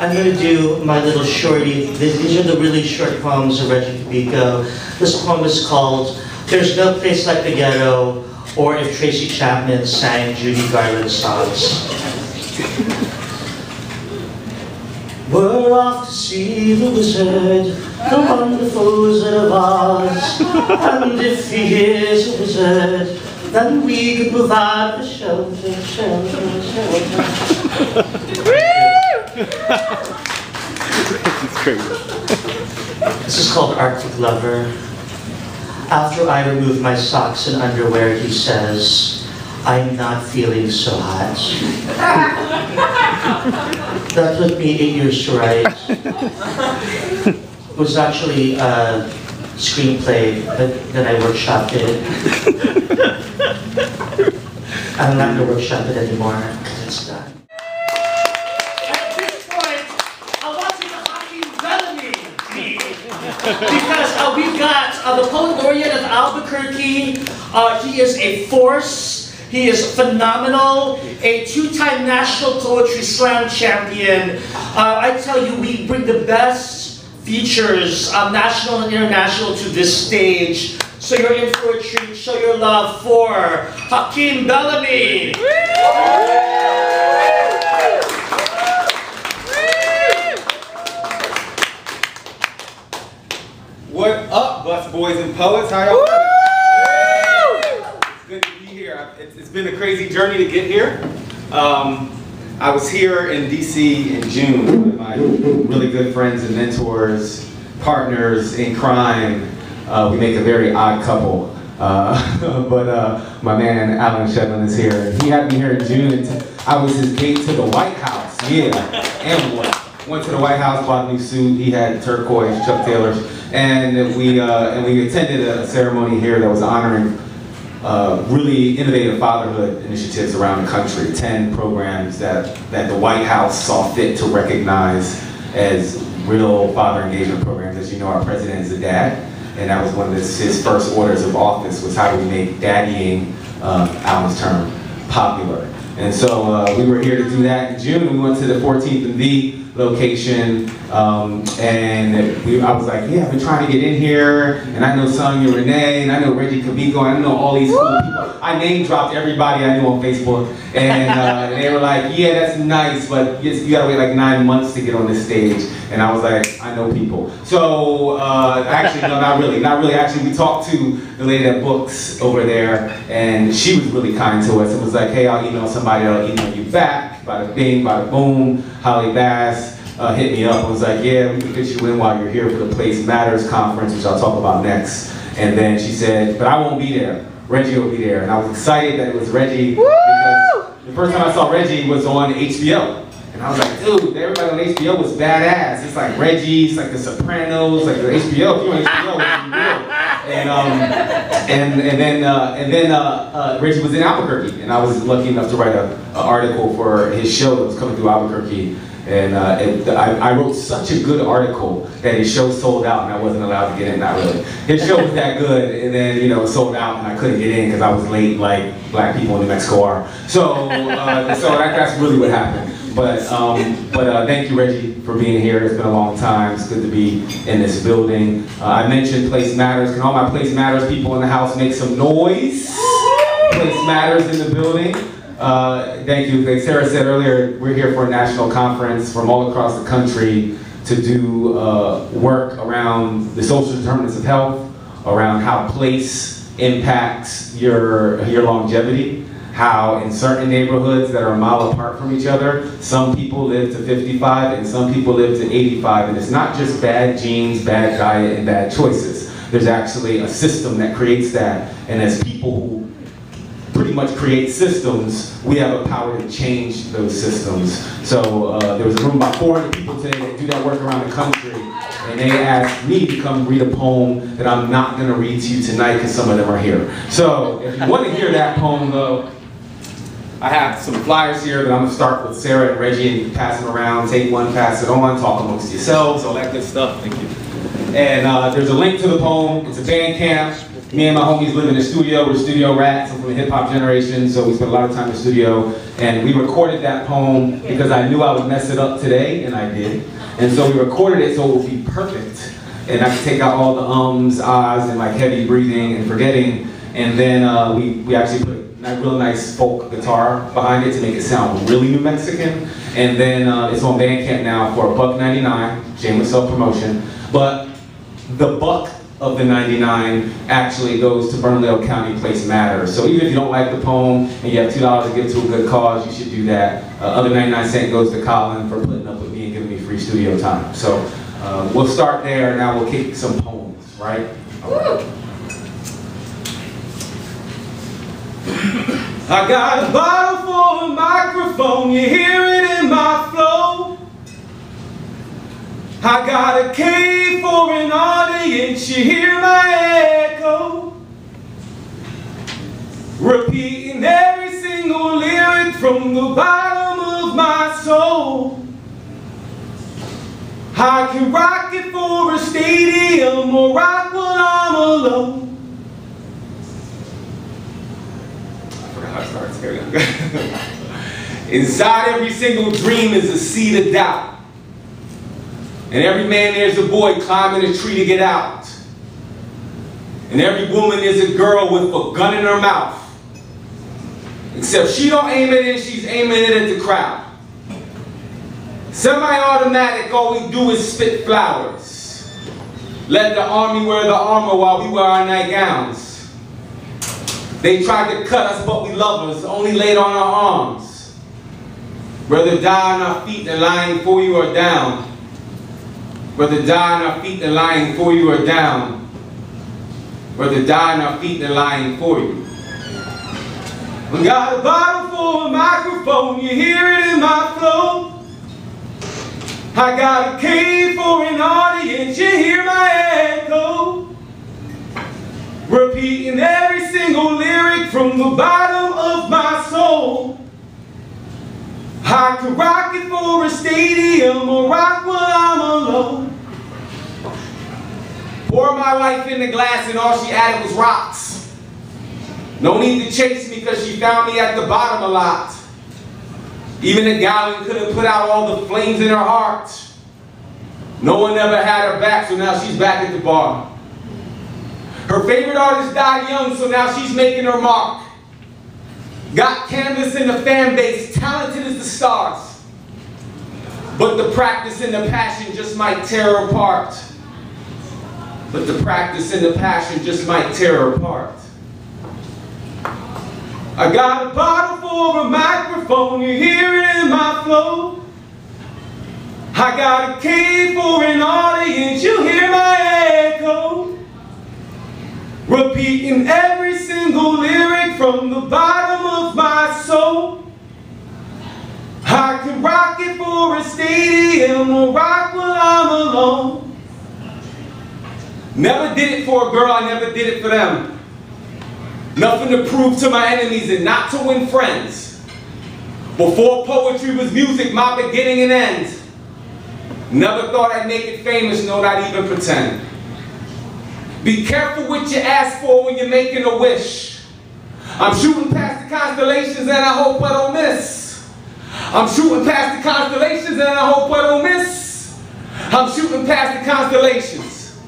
I'm going to do my little shorty. These are the really short poems of Regie Cabico. This poem is called There's No Place Like the Ghetto, or If Tracy Chapman Sang Judy Garland Songs. We're off to see the wizard, the wonderful Wizard of Oz. And if he is a wizard, then we could move out of the shelter. It's crazy. This is called Arctic Lover. After I remove my socks and underwear, he says, I'm not feeling so hot. That took me 8 years to write. It was actually a screenplay, but then I workshopped it. I'm not going to workshop it anymore because it's done. At this point, I want to Hakim Bellamy, because we've got the Poet Laureate of Albuquerque. He is a force. He is phenomenal, a two-time National Poetry Slam champion. I tell you, we bring the best features, national and international, to this stage. So you're in for a treat. Show your love for Hakim Bellamy. What up, Busboys and Poets? How y'all doing? It's good to be here. It's been a crazy journey to get here. I was here in D.C. in June with my really good friends and mentors, partners in crime. We make a very odd couple. But my man Alan Shedlin is here. He had me here in June. I was his date to the White House. Yeah, and what? Went to the White House, bought a new suit. He had turquoise Chuck Taylors, and we attended a ceremony here that was honoring really innovative fatherhood initiatives around the country. 10 programs that the White House saw fit to recognize as real father engagement programs. As you know, our president is a dad, and that was one of his first orders of office, was how do we make daddying, Alan's term, popular. And so we were here to do that in June. We went to the 14th and V location, and I was like, yeah, I've been trying to get in here, and I know Sonia Renee, and I know Regie Cabico, and I know all these cool people. I name dropped everybody I knew on Facebook, and they were like, yeah, that's nice, but you gotta wait like 9 months to get on this stage. And I was like, I know people. So actually, no, not really. Actually, we talked to the lady that books over there, and she was really kind to us. It was like, hey, I'll email somebody, I'll email you back. Bada bing, bada boom. Holly Bass hit me up and was like, yeah, we can fit you in while you're here for the Place Matters conference, which I'll talk about next. And then she said, but I won't be there. Reggie will be there. And I was excited that it was Reggie, because the first time I saw Reggie was on HBO. And I was like, dude, everybody on HBO was badass. It's like Reggie, it's like The Sopranos, like the HBO. If you're on HBO, it's real. And then Reggie was in Albuquerque, and I was lucky enough to write an article for his show that was coming through Albuquerque. And I wrote such a good article that his show sold out, and I wasn't allowed to get in. Not really. His show was that good, and then sold out, and I couldn't get in because I was late, like black people in New Mexico are. So that's really what happened. But thank you, Reggie, for being here. It's been a long time. It's good to be in this building. I mentioned Place Matters. Can all my Place Matters people in the house make some noise? Place Matters in the building. Thank you. Like Sarah said earlier, we're here for a national conference from all across the country to do work around the social determinants of health, around how place impacts your longevity. How in certain neighborhoods that are a mile apart from each other, some people live to 55 and some people live to 85, and it's not just bad genes, bad diet, and bad choices. There's actually a system that creates that, and as people who pretty much create systems, we have a power to change those systems. So there was a room about 400 people today that do that work around the country, and they asked me to come read a poem that I'm not going to read to you tonight because some of them are here. So if you want to hear that poem though, I have some flyers here that I'm going to start with Sarah and Reggie, and you can pass them around, take one, pass it on, talk amongst yourselves, all that good stuff. Thank you. And there's a link to the poem. It's a Bandcamp. Me and my homies live in the studio. We're studio rats. I'm from the hip hop generation, so we spent a lot of time in the studio. And we recorded that poem because I knew I would mess it up today, and I did. And so we recorded it so it would be perfect. And I could take out all the ums, ahs, and like heavy breathing and forgetting. And then we actually put a real nice folk guitar behind it to make it sound really New Mexican. And then it's on Bandcamp now for $1.99, shameless self-promotion. But the buck of the 99 actually goes to Bernalillo County Place Matters. So even if you don't like the poem and you have $2 to give to a good cause, you should do that. Other 99 cents goes to Colin for putting up with me and giving me free studio time. So we'll start there, now we'll kick some poems, right? I got a bottle for a microphone, you hear it in my flow. I got a cave for an audience, you hear my echo. Repeating every single lyric from the bottom of my soul. I can rock it for a stadium or rock while I'm alone. Inside every single dream is a seed of doubt. And every man there's a boy climbing a tree to get out. And every woman is a girl with a gun in her mouth. Except she don't aim it in, she's aiming it at the crowd. Semi-automatic, all we do is spit flowers. Let the army wear the armor while we wear our nightgowns. They tried to cut us, but we love us, only laid on our arms. Rather die on our feet than lying for you or down. Rather die on our feet than lying for you or down. Rather die on our feet than lying for you. We got a bottle for a microphone, you hear it in my flow. I got a cave for an audience, you hear my echo. Repeating every single lyric from the bottom of my soul. I could rock it for a stadium or rock while I'm alone. Pour my life in the glass and all she added was rocks. No need to chase me because she found me at the bottom a lot. Even a gallon couldn't put out all the flames in her heart. No one ever had her back, so now she's back at the bar. Her favorite artist died young, so now she's making her mark. Got canvas in the fan base, talented as the stars. But the practice and the passion just might tear her apart. But the practice and the passion just might tear her apart. I got a bottle for a microphone, you hear it in my flow. I got a cave for an audience, you hear my echo. Repeating every single lyric from the bottom of my soul. I can rock it for a stadium or rock while I'm alone. Never did it for a girl, I never did it for them. Nothing to prove to my enemies and not to win friends. Before poetry was music, my beginning and end. Never thought I'd make it famous, no, not even pretend. Be careful what you ask for when you're making a wish. I'm shooting past the constellations and I hope I don't miss. I'm shooting past the constellations and I hope I don't miss. I'm shooting past the constellations.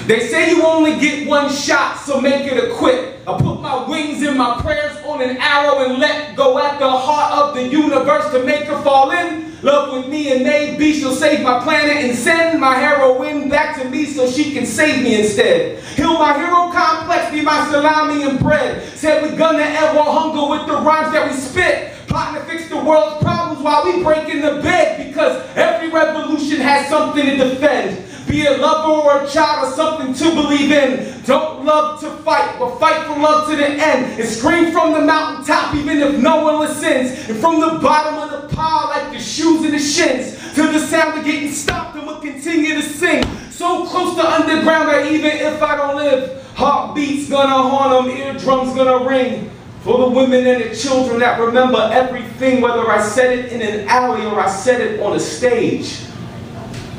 They say you only get one shot, so make it a quit. I put my wings and my prayers on an arrow and let go at the heart of the universe to make her fall in love with me, and maybe she'll save my planet and send my heroine back to me so she can save me instead. Heal my hero complex, be my salami and bread. Said we gonna end war hunger with the rhymes that we spit. Plotting to fix the world's problems while we break in the bed, because every revolution has something to defend. Be a lover or a child or something to believe in. Don't love to fight, but fight for love to the end. And scream from the mountaintop even if no one listens. And from the bottom of the pile like the shoes and the shins, to the sound of getting stopped, and we'll continue to sing. So close to underground that even if I don't live, heartbeats gonna haunt them, eardrums gonna ring. For the women and the children that remember everything, whether I said it in an alley or I said it on a stage.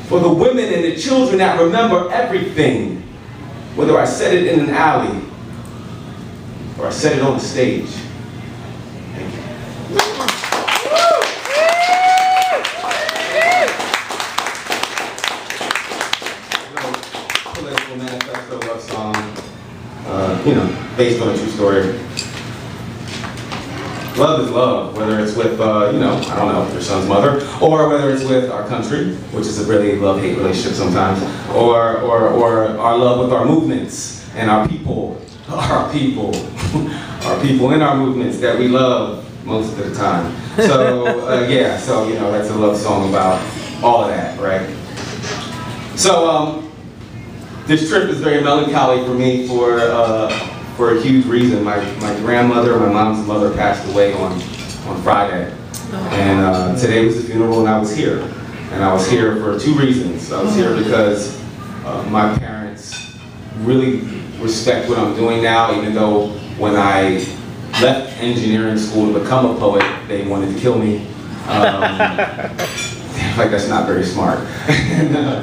For the women and the children that remember everything, whether I said it in an alley or I said it on the stage. Thank you. Political manifesto love song, based on a true story. Love is love, whether it's with, I don't know, your son's mother, or whether it's with our country, which is a really love-hate relationship sometimes, or our love with our movements and our people in our movements that we love most of the time. So, that's a love song about all of that, right? So, this trip is very melancholy for me for a huge reason. My grandmother, my mom's mother, passed away on Friday. And today was the funeral and I was here. And I was here for two reasons. I was here because my parents really respect what I'm doing now, even though when I left engineering school to become a poet, they wanted to kill me. Like, that's not very smart. and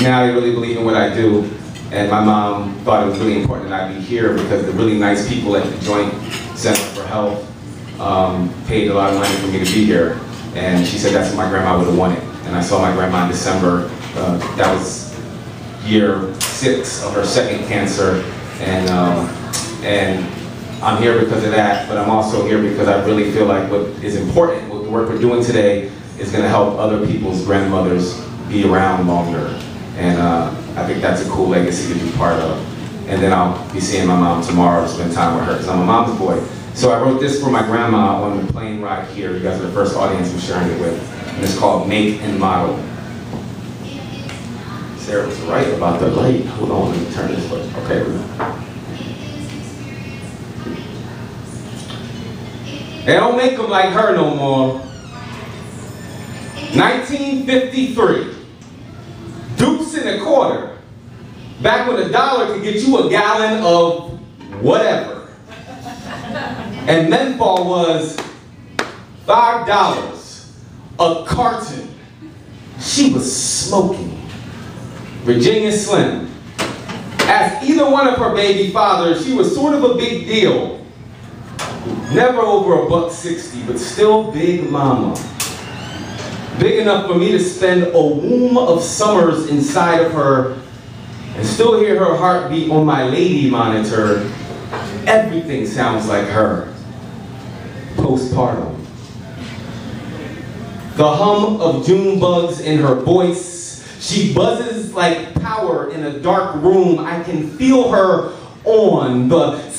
now they really believe in what I do. And my mom thought it was really important that I be here because the really nice people at the Joint Center for Health paid a lot of money for me to be here. And she said that's what my grandma would have wanted. And I saw my grandma in December. That was year 6 of her second cancer. And I'm here because of that, but I'm also here because I really feel like what is important, what the work we're doing today, is going to help other people's grandmothers be around longer. And I think that's a cool legacy to be part of. And then I'll be seeing my mom tomorrow to spend time with her, because I'm a mama's boy. So I wrote this for my grandma on the plane ride here. You guys are the first audience I'm sharing it with. And it's called Make and Model. Sarah was right about the light. Hold on, let me turn this way. Okay. They don't make them like her no more. 1953. Dukes in a quarter. Back when $1 could get you a gallon of whatever. And menthol was $5 a carton. She was smoking. Virginia Slim. As either one of her baby fathers, she was sort of a big deal. Never over $1.60, but still big mama. Big enough for me to spend a womb of summers inside of her and still hear her heartbeat on my lady monitor. Everything sounds like her. Postpartum. The hum of June bugs in her voice. She buzzes like power in a dark room. I can feel her on the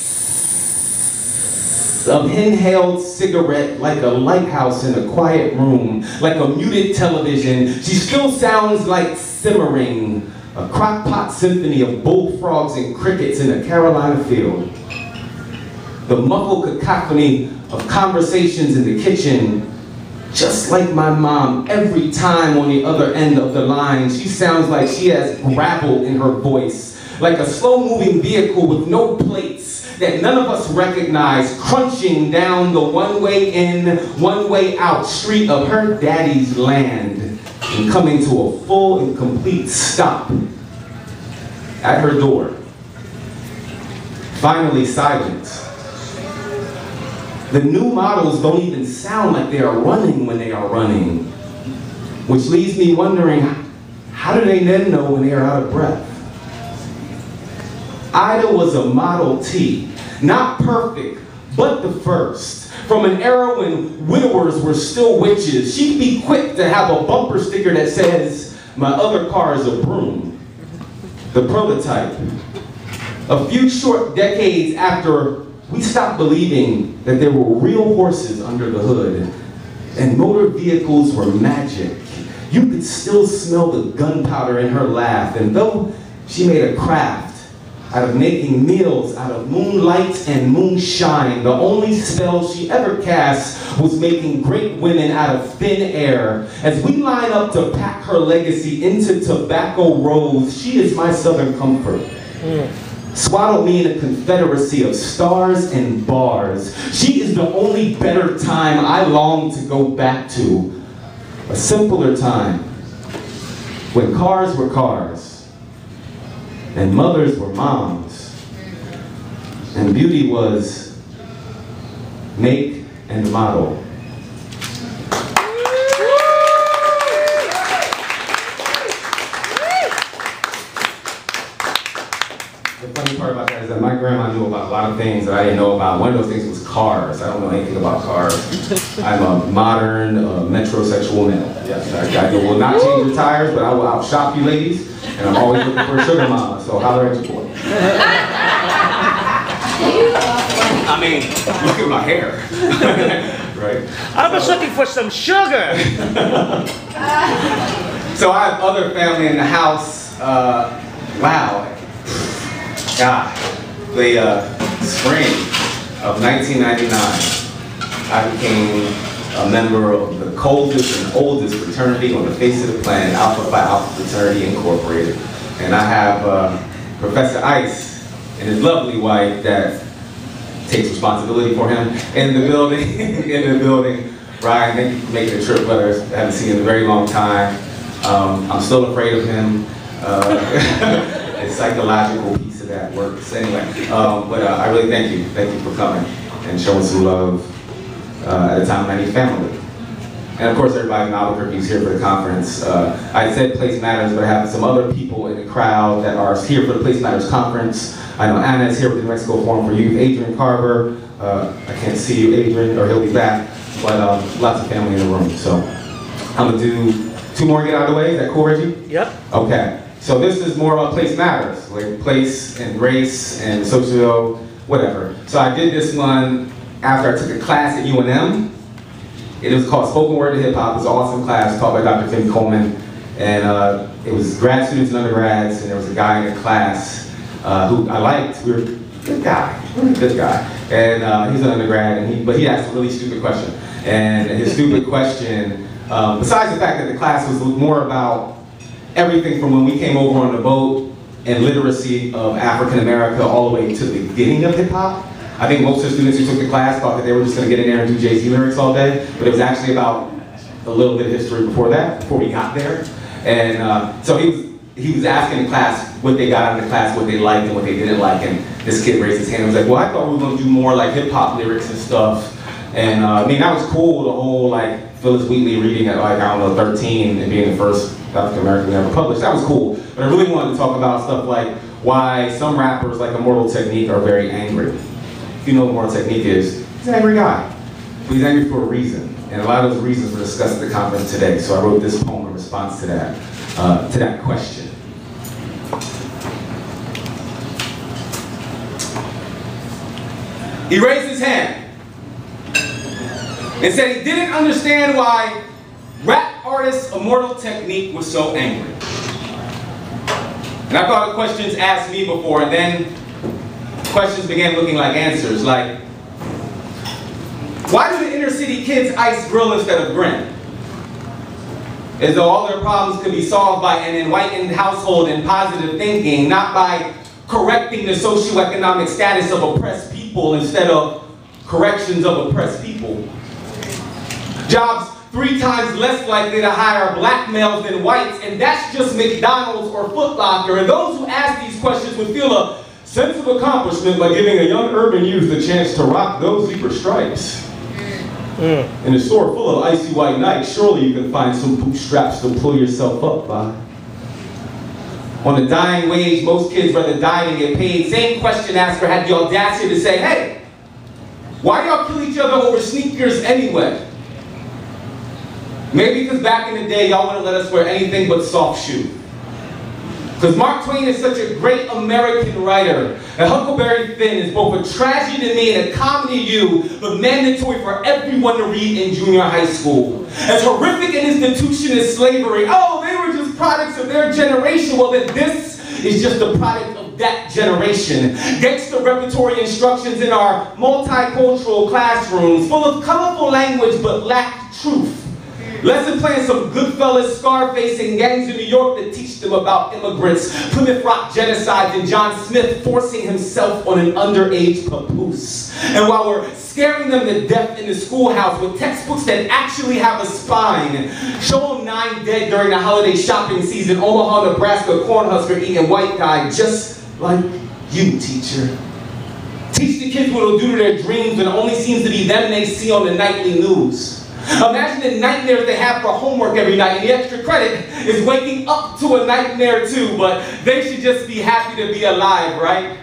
of inhaled cigarette, like a lighthouse in a quiet room, like a muted television. She still sounds like simmering, a crock-pot symphony of bullfrogs and crickets in a Carolina field. The muffled cacophony of conversations in the kitchen, just like my mom, every time on the other end of the line, she sounds like she has gravel in her voice, like a slow-moving vehicle with no plates that none of us recognize, crunching down the one-way in, one-way out street of her daddy's land and coming to a full and complete stop at her door. Finally silence. The new models don't even sound like they are running when they are running, which leaves me wondering, how do they then know when they are out of breath? Ida was a Model T, not perfect, but the first. From an era when widowers were still witches, she'd be quick to have a bumper sticker that says, "My other car is a broom." The prototype. A few short decades after we stopped believing that there were real horses under the hood and motor vehicles were magic, you could still smell the gunpowder in her laugh. And though she made a craft out of making meals out of moonlight and moonshine, the only spell she ever cast was making great women out of thin air. As we line up to pack her legacy into tobacco rolls, she is my southern comfort. Swaddle me in a confederacy of stars and bars. She is the only better time I long to go back to. A simpler time, when cars were cars, and mothers were moms, and beauty was make and model. The funny part about that is that my grandma knew about a lot of things that I didn't know about. One of those things was cars. I don't know anything about cars. I'm a modern metrosexual male. Yes, I will not change your tires, but I will outshop you ladies, and I'm always looking for a sugar mama, so holler at your boy. I mean, look at my hair. Right? I was looking for some sugar. So I have other family in the house. Wow. God, the spring of 1999, I became a member of the coldest and oldest fraternity on the face of the planet, Alpha Phi Alpha Fraternity Incorporated. And I have Professor Ice and his lovely wife that takes responsibility for him in the building. In the building. Ryan, thank you for making the trip, brothers. I haven't seen him in a very long time. I'm still afraid of him. It's psychological piece of that works anyway. But I really thank you. Thank you for coming and showing some love at a time when I need family. And of course, everybody in Albuquerque is here for the conference. I said Place Matters, but I have some other people in the crowd that are here for the Place Matters conference. I know Anna is here with the New Mexico Forum for Youth. Adrian Carver, I can't see you, Adrian, or he'll be back. But lots of family in the room. So I'm gonna do 2 more and get out of the way. Is that cool, Reggie? Yep. Okay. So this is more about Place Matters, like place and race and socio, whatever. So I did this one after I took a class at UNM. It was called Spoken Word to Hip Hop. It was an awesome class taught by Dr. Tim Coleman. And it was grad students and undergrads, and there was a guy in the class who I liked. We were good guy, really good guy. And he's an undergrad, but he asked a really stupid question. And his stupid question, besides the fact that the class was more about everything from when we came over on the boat and literacy of African America all the way to the beginning of hip hop. I think most of the students who took the class thought that they were just going to get in there and do Jay-Z lyrics all day, but it was actually about a little bit of history before that, before we got there. And so he was asking the class what they got out of the class, what they liked and what they didn't like, and this kid raised his hand and was like, well, I thought we were going to do more like hip hop lyrics and stuff. And I mean, that was cool, the whole like Phyllis Wheatley reading at like, I don't know, 13 and being the first African American ever published. That was cool. But I really wanted to talk about stuff like why some rappers like Immortal Technique are very angry. If you know what Immortal Technique is, he's an angry guy. But he's angry for a reason. And a lot of those reasons were discussed at the conference today. So I wrote this poem in response to that question. He raised his hand and said he didn't understand why rap artist Immortal Technique was so angry. And I've got questions asked me before, and then questions began looking like answers, like, why do the inner city kids ice grill instead of grin? As though all their problems could be solved by an enlightened household and positive thinking, not by correcting the socioeconomic status of oppressed people instead of corrections of oppressed people. Jobs 3 times less likely to hire black males than whites, and that's just McDonald's or Foot Locker. And those who ask these questions would feel a sense of accomplishment by giving a young urban youth the chance to rock those zebra stripes. In a store full of icy white nights, surely you can find some bootstraps to pull yourself up by. On a dying wage, most kids rather die than get paid. Same question asker had the audacity to say, hey, why y'all kill each other over sneakers anyway? Maybe because back in the day, y'all wouldn't let us wear anything but soft shoe. Because Mark Twain is such a great American writer. And Huckleberry Finn is both a tragedy to me and a comedy to you, but mandatory for everyone to read in junior high school. As horrific an institution as slavery, oh, they were just products of their generation. Well, then this is just a product of that generation. Gangster repertory instructions in our multicultural classrooms, full of colorful language but lacked truth. Lesson plans from Goodfellas, Scarface, and gangs in New York that teach them about immigrants, Plymouth Rock genocides, and John Smith forcing himself on an underage papoose. And while we're scaring them to death in the schoolhouse with textbooks that actually have a spine, show them 9 dead during the holiday shopping season, Omaha, Nebraska, Cornhusker eating white guy, just like you, teacher. Teach the kids what it'll do to their dreams when it only seems to be them they see on the nightly news. Imagine the nightmares they have for homework every night, and the extra credit is waking up to a nightmare too, but they should just be happy to be alive, right?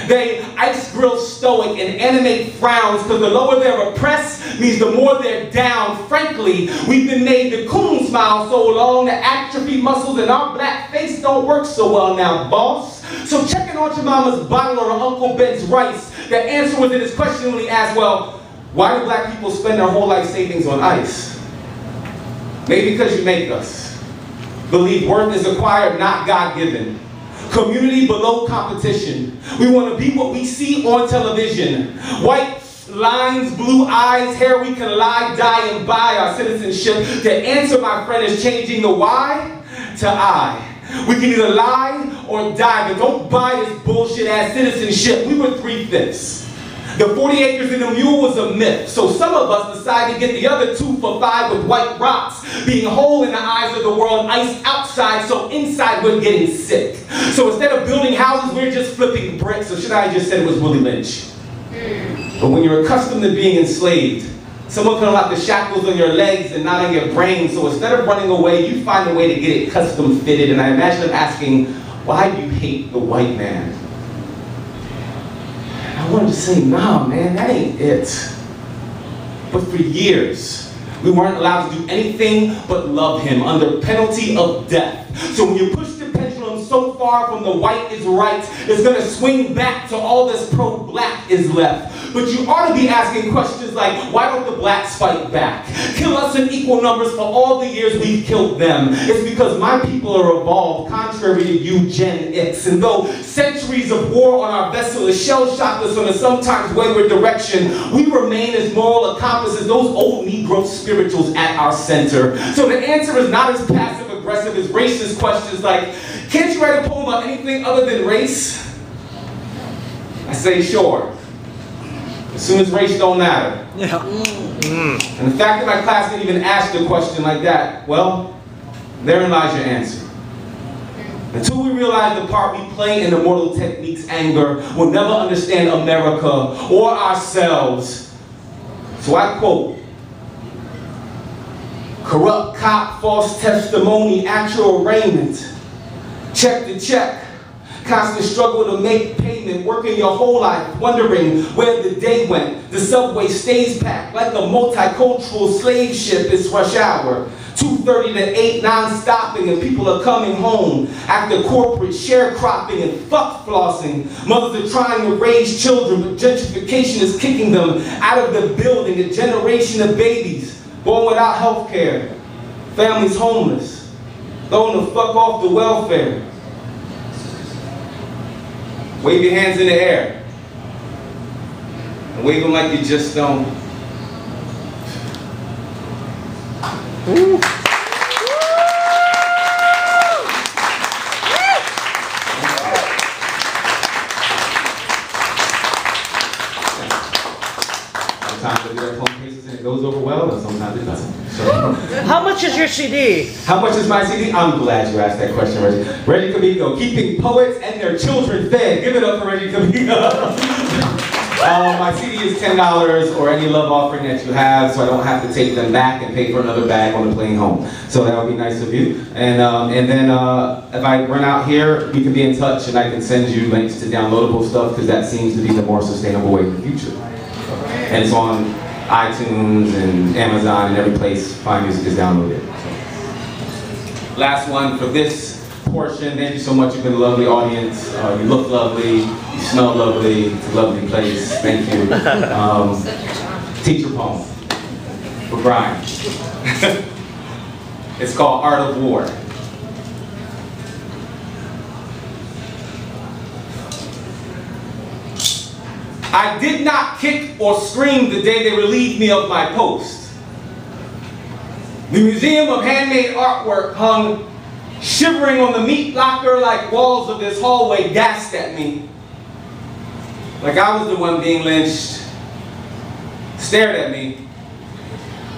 They ice grill stoic and animate frowns because the lower they're oppressed means the more they're down. Frankly, we've been made the coon smile so long the atrophy muscles in our black face don't work so well now, boss. So checking on your mama's bottle or Uncle Ben's rice, the answer was in his question when he asked, well, why do black people spend their whole life savings on ice? Maybe because you make us believe worth is acquired, not God-given. Community below competition. We want to be what we see on television. White lines, blue eyes, hair we can lie, die, and buy our citizenship. The answer, my friend, is changing the why to I. We can either lie or die, but don't buy this bullshit-ass citizenship. We were 3/5. The 40 acres and a mule was a myth, so some of us decided to get the other 2 for $5 with white rocks, being whole in the eyes of the world, ice outside, so inside we're getting sick. So instead of building houses, we're just flipping bricks, or should I have just said it was Willie Lynch? But when you're accustomed to being enslaved, someone can unlock the shackles on your legs and not on your brain, so instead of running away, you find a way to get it custom fitted, and I imagine them asking, why do you hate the white man? I wanted to say, nah, man, that ain't it. But for years, we weren't allowed to do anything but love him under penalty of death. So when you push the pendulum so far from the white is right, it's gonna swing back to all this pro-black is left. But you ought to be asking questions like, why don't the blacks fight back? Kill us in equal numbers for all the years we've killed them. It's because my people are evolved, contrary to you, Gen X. And though centuries of war on our vessel has shell-shocked us on a sometimes wayward direction, we remain as moral accomplices as those old Negro spirituals at our center. So the answer is not as passive-aggressive as racist questions like, can't you write a poem about anything other than race? I say, sure. As soon as race don't matter. Yeah. And the fact that my class didn't even ask a question like that, well, therein lies your answer. Until we realize the part we play in immortal techniques' anger, we'll never understand America or ourselves. So I quote, corrupt cop, false testimony, actual arraignment, check to check. Constant struggle to make payment, working your whole life, wondering where the day went. The subway stays packed like a multicultural slave ship. It's rush hour, 2:30 to 8, non-stopping, and people are coming home after corporate sharecropping and fuck flossing. Mothers are trying to raise children, but gentrification is kicking them out of the building. A generation of babies born without health care, families homeless, throwing the fuck off the welfare. Wave your hands in the air. And wave them like you just don't. Woo. Sometimes I do our phone cases and it goes over well, and sometimes it doesn't. So. How much is your CD? How much is my CD? I'm glad you asked that question, Regie. Regie Cabico, keeping poets and their children fed. Give it up for Regie Cabico. My CD is $10 or any love offering that you have, so I don't have to take them back and pay for another bag on the plane home. So that would be nice of you. And then if I run out here, we can be in touch and I can send you links to downloadable stuff because that seems to be the more sustainable way in the future. And it's on iTunes and Amazon and every place fine music is downloaded. So. Last one for this portion. Thank you so much. You've been a lovely audience. You look lovely. You smell lovely. It's a lovely place. Thank you. Teacher poem for Brian. It's called Art of War. I did not kick or scream the day they relieved me of my post. The Museum of Handmade Artwork hung shivering on the meat locker-like walls of this hallway, gasped at me. Like I was the one being lynched, stared at me.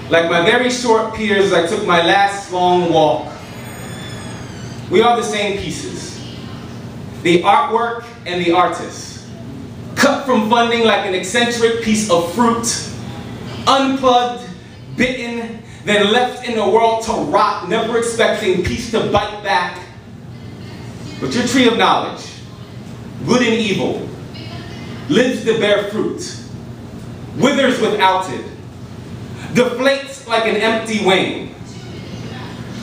Like my very short peers, I took my last long walk. We are the same pieces. The artwork and the artist. Cut from funding like an eccentric piece of fruit. Unplugged, bitten, then left in the world to rot, never expecting peace to bite back. But your tree of knowledge, good and evil, lives to bear fruit, withers without it, deflates like an empty wing,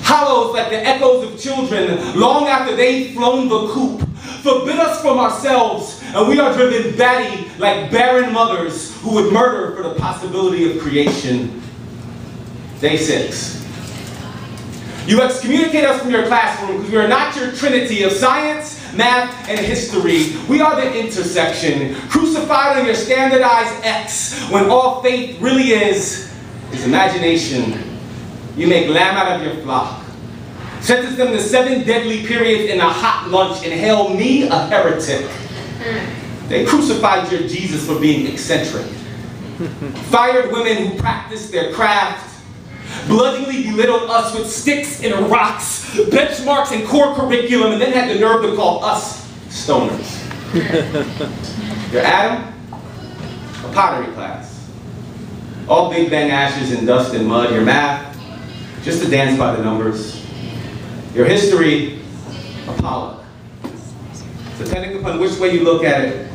hollows like the echoes of children long after they've flown the coop, forbid us from ourselves, and we are driven batty like barren mothers who would murder for the possibility of creation. Day 6. You excommunicate us from your classroom because we are not your trinity of science, math, and history. We are the intersection, crucified on your standardized X, when all faith really is imagination. You make lamb out of your flock. Sentence them to 7 deadly periods in a hot lunch and hail me a heretic. They crucified your Jesus for being eccentric. Fired women who practiced their craft. Bludgeoningly belittled us with sticks and rocks, benchmarks and core curriculum, and then had the nerve to call us stoners. Your Adam, a pottery class. All Big Bang ashes and dust and mud. Your math, just a dance by the numbers. Your history, a Pollock. Depending upon which way you look at it,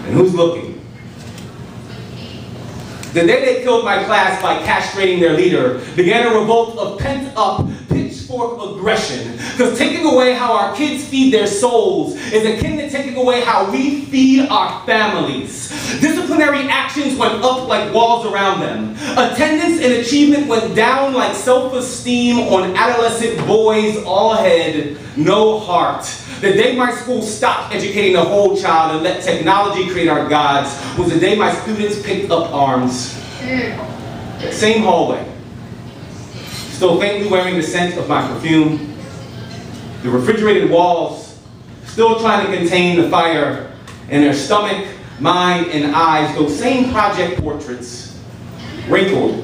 and who's looking. The day they killed my class by castrating their leader began a revolt of pent-up pitchfork aggression. Because taking away how our kids feed their souls is akin to taking away how we feed our families. Disciplinary actions went up like walls around them. Attendance and achievement went down like self-esteem on adolescent boys, all head, no heart. The day my school stopped educating the whole child and let technology create our gods was the day my students picked up arms. That same hallway, still faintly wearing the scent of my perfume. The refrigerated walls, still trying to contain the fire in their stomach, mind, and eyes. Those same project portraits, wrinkled,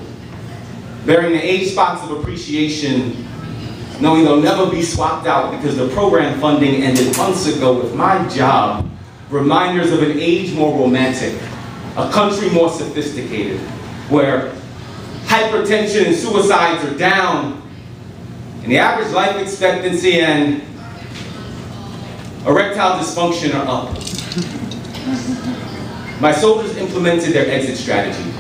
bearing the age spots of appreciation, knowing they'll never be swapped out because the program funding ended months ago with my job. Reminders of an age more romantic, a country more sophisticated, where hypertension and suicides are down, and the average life expectancy and erectile dysfunction are up. My soldiers implemented their exit strategy.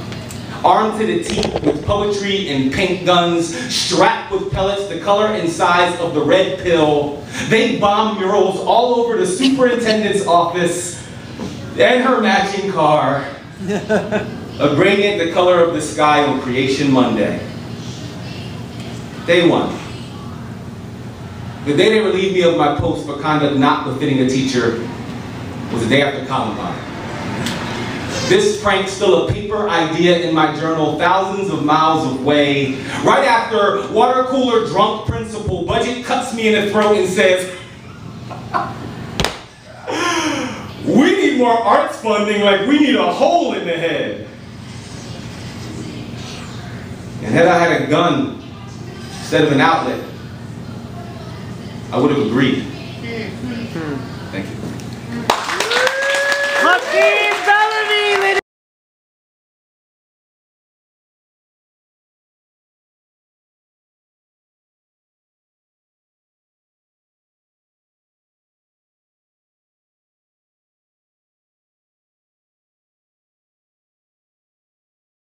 Armed to the teeth with poetry and paint guns, strapped with pellets the color and size of the red pill, they bombed murals all over the superintendent's office and her matching car, a gradient the color of the sky on Creation Monday. Day 1. The day they relieved me of my post for conduct not befitting a teacher was the day after Columbine. This prank still a paper idea in my journal thousands of miles away. Right after water cooler drunk principal budget cuts me in the throat and says, "We need more arts funding like we need a hole in the head." And had I had a gun instead of an outlet, I would have agreed. Thank you.